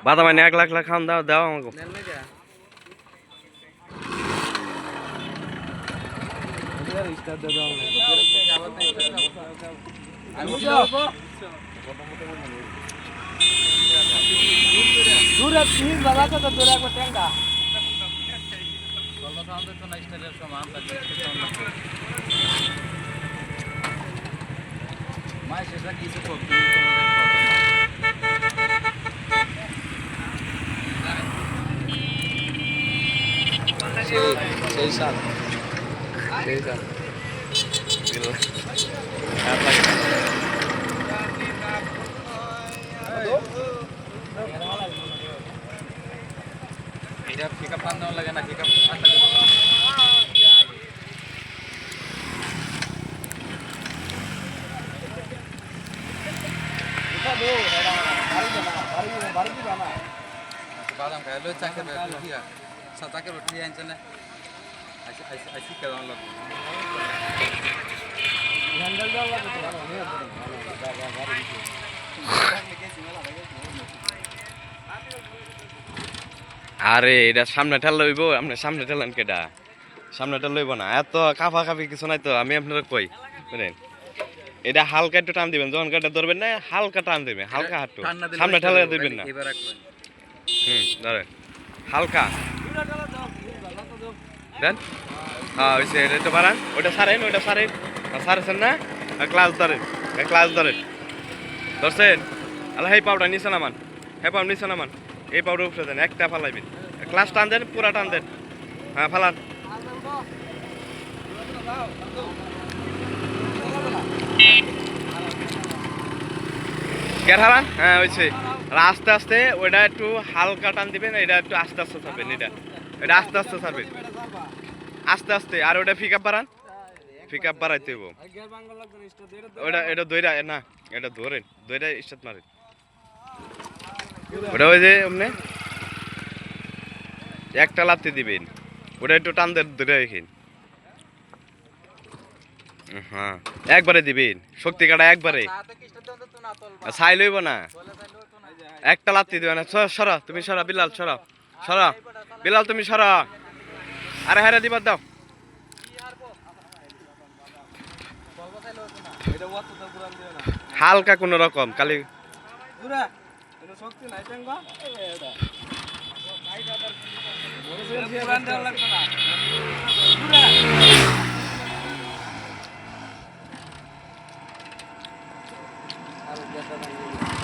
বাদা মানে 1 লাখ খাওয়ান দাও দাও আমাকে সেই সাল এটা পিকআপ পান দেওয়া লাগে না পিকআপ বাদাম খাই লই চাকে রুটিয়া সাতাকে রুটি আনছে না আইসি কেমন লাগবে আরে এটা সামনে ঠেল লইব আপনি সামনে ঠেলেন কেডা সামনে ঠেল লইব না এত কাফা কাফি কিছু নাই তো আমি আপনারা কই বুঝলেন এটা হালকা একটু টান দিবেন যখন কাটা ধরবেন না হালকা টান দিবেন হালকা হাঁটু সামনে ঠেলে দিবেন না ধরেন হালকা দেন হ্যাঁ ওইসে এটা একটু বাড়ান ওইটা সারেন সারেছেন না ক্লাস ধরেন ধরছেন আল্লাহ এই পাউডার নিচে নামান এই পাউডার উপরে দেন একটা ফালাইবেন ক্লাস টান দেন পুরা টান দেন হ্যাঁ ফালান গের হারান হ্যাঁ ওইছে আর আস্তে আস্তে ওইটা একটু হালকা টান দিবেন এটা একটু আস্তে আস্তে ছাড়বেন এটা আস্তে আস্তে ছাড়বেন আস্তে আর ওটা পিক আপ বাড়াইতে হইব ওটা এটা দইরা না এটা ধরেন দইরা স্টার্ট মারেন ওটা ওই যে এমনি একটা লাত্তি দিবেন ওটা একটু টান দেন ধরে রেখেন হ্যাঁ একবারে দিবেন শক্তি কাটা একবারে ছাই লইব না একটা লাত্তি দিবে না সরা তুমি সরা বিলাল সরা বিলাল তুমি সরা আরে হ্যাঁ দিবার দাও হালকা কোন রকম কালি আর